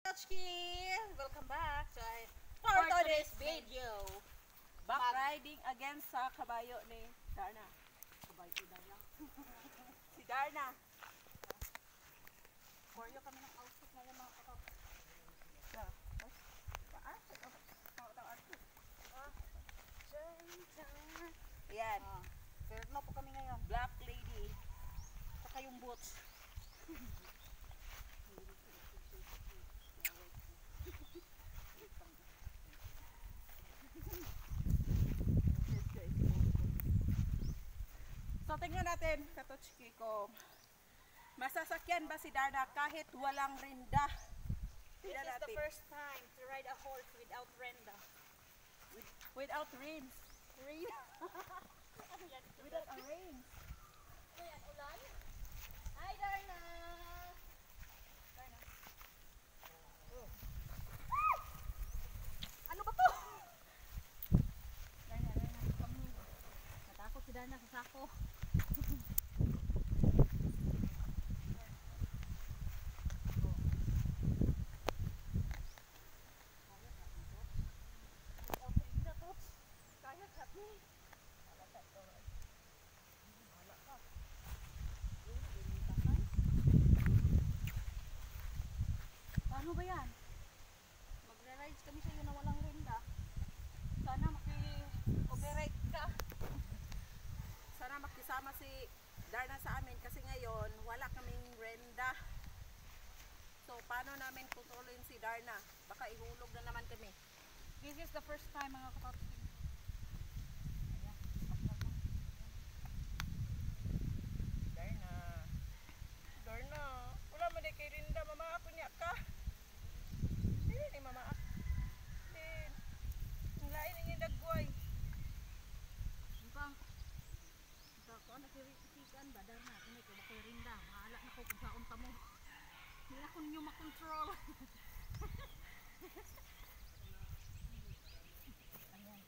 Chki! Welcome back for today's video. Back riding against sa kabayo ni Darna. Kabayo ni Darna. Si Darna. Koryo kami ng outfit ngayon mga kakap. Ayan. Fair na po kami ngayon. Black lady. Saka yung boots. So tingnan natin, Katochki, kung masasakyan ba si Darna kahit walang rinda. This Tingnan is the natin. first time to ride a horse without renda. Without reins. Rein? Without a reins. Ayan, ulan. Hi, Darna! Darna. Ano ba to? Darna, kami. Natakot si Darna sa sako. Ano ba yan? Magre-rides kami sa'yo na walang renda. Sana maki-override ka. Sana makisama si Darna sa amin kasi ngayon wala kaming renda. So paano namin kontrolin si Darna? Baka ihulog na naman kami. This is the first time mga kapatid. Darna. Darna. Wala mo di kay rinda. Mama ako niya ka. Hindi ni mama ako. Din. Ang lain ng dagway. Bang. Ako na kiritikan ba Darna? Kung ikaw makoy rinda. Mahala na ko kung saan ta mo. Hindi na ko ninyo makontrol. Ayan.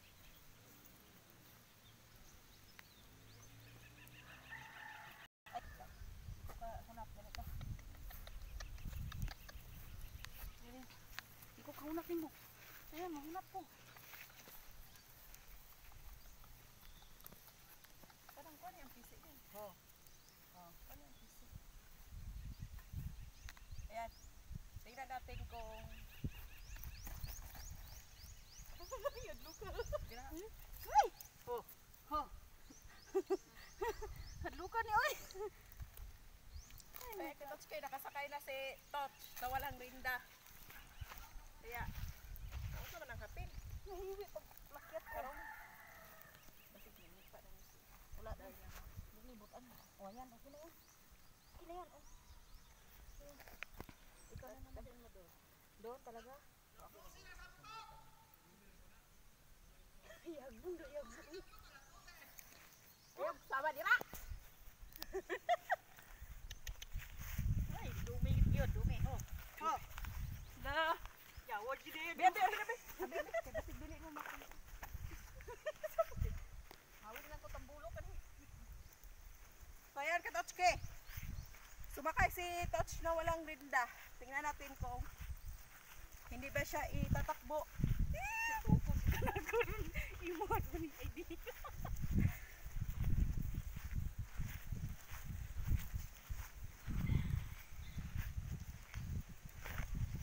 Ay, hunap ganito. Hindi ko kaunapin mo. Ayan, mahunap ko. Parang ko yung pisi din. Oh. Oh, ano yung pisi? Ayan. Tingnan natin kung Ayan, luka. Ay! Oh. Oh. Hadluka ni oy. Kaya Katochki, nakasakay na si Toch na walang rinda. Kaya, ano naman ang hapin? Nahiwi pag makyat ko. Karong, basig minit pa na siya. Wala na. Bulibutan. O ayan, okay na yan. Okay na yan. Oh. Ikaw na naman mo doon. Doon talaga? Yagbong do, yagbong. Ayun, sama dira! Ay, dumi yun, dumi. Oh. Oh. Na! Yawad yun din. Biyan, biyan, biyan! Kaya basig dili mo makita. Hawin lang ko tambulo ka ni. So ayan Katochki. Sumakay si Toch na walang rinda. Tingnan natin kung hindi ba siya itatakbo. Tukod ka na gano'n. Imuhat mo ni ID.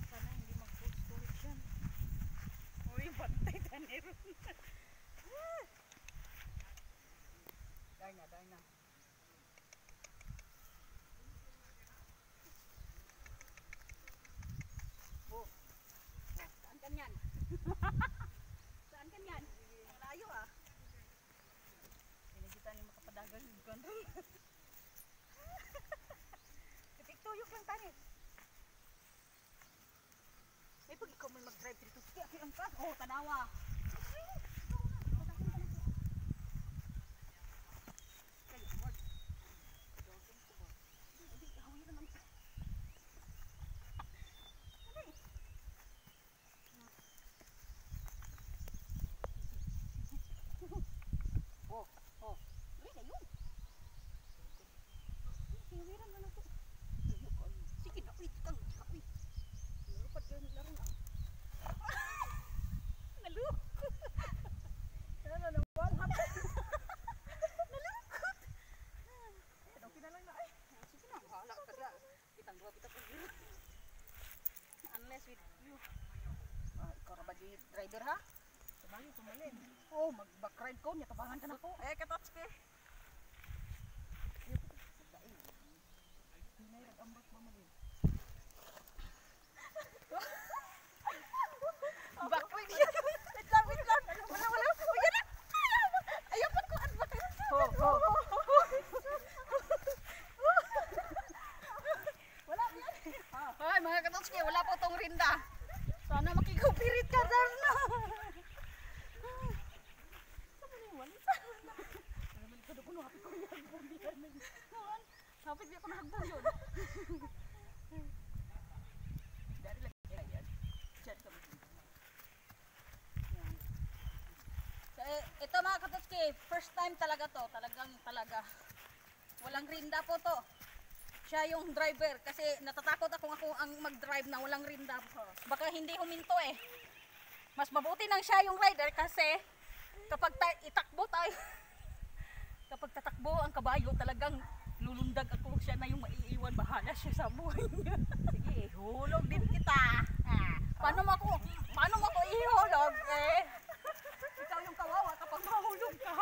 Sana hindi mag-post yan. Uy, bantay tanero. Darna, Darna. Oh. Saan ka niyan? Saan ka niyan? Ang layo ah. Pinagkita ni makapadagan yung ganda. Tiktuyok lang tani. May pag ikaw may mag-drive dito. Kaya ang ka. Oh, tanawa. Sige na, uy, tikang, uy. Nalupad yun. sweet view. Ikaw ra ba di driver ha? Sabagay, kumalin. Oh, mag-backride ko, niya tabangan ka na ko. Eh, Katotski. Backride siya. Wait lang, wait lang. Wala. Oh, yan na. Ayaw pa ko. Ho, ho. Wala yan. Ay, mga katotski, wala po tong rinda. Sana makikupirit ka, Darna. Hapit di ako nahagbang yun. Dari lagi yan. Diyan kami. So, ito mga katotski, first time talaga to. Talaga. Walang rinda po to. Siya yung driver kasi natatakot ako ang mag-drive na walang rinda. Baka hindi huminto eh. Mas mabuti nang siya yung rider kasi kapag itakbo tayo, kapag tatakbo ang kabayo talagang lulundag ako, siya na yung maiiwan, bahala siya sa buhay niya. Sige, hulog din kita. Paano mo ko ihulog eh? Ikaw yung kawawa kapag mahulog ka.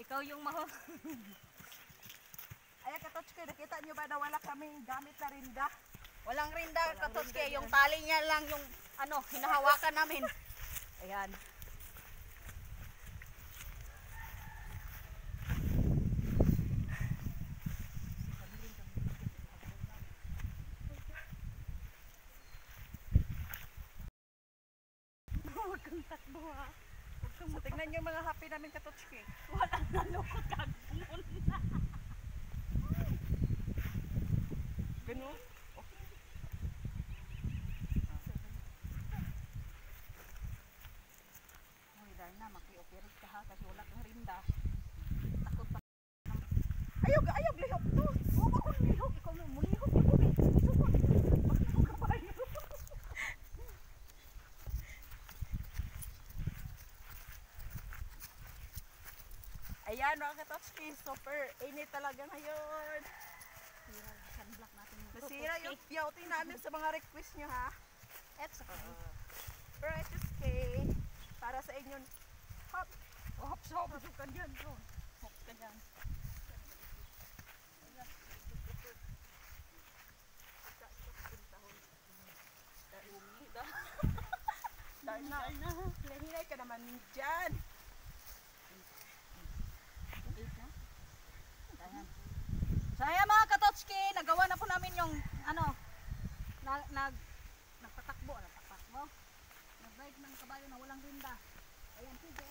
Ikaw yung Ay, Katotski, nakita nyo ba na wala kaming gamit na rinda? Walang rinda, Katotski, yung tali niya lang yung hinahawakan namin. Ayan. Huwag kang takbo ha. So, tingnan nyo yung mga happy namin, Katotski. Walang nalukot kagumon. Ganun? Uy, Darna, maki-operate ka ha kasi wala kang rinda. Takot pa. Ayog, lihok to. Oo, ako nilihok. Ikaw mo, mulihok yung kubi. Isuko. Bakit mo kabayo? Ayan, mga Katotski, super init talaga ngayon. Sunblock natin yung Nasira yung yauting namin sa mga request nyo, ha? It's okay. Pero it's okay. Para sa inyo. Hop! Hop, hop. Hop ka dyan, bro. Hop ka dyan. Darna, hinay ka naman dyan. So ayan mga Katotski, nagawa na po namin yung nagtatakbo. Nag-ride ng kabayo na walang rinda. Ayan, sige.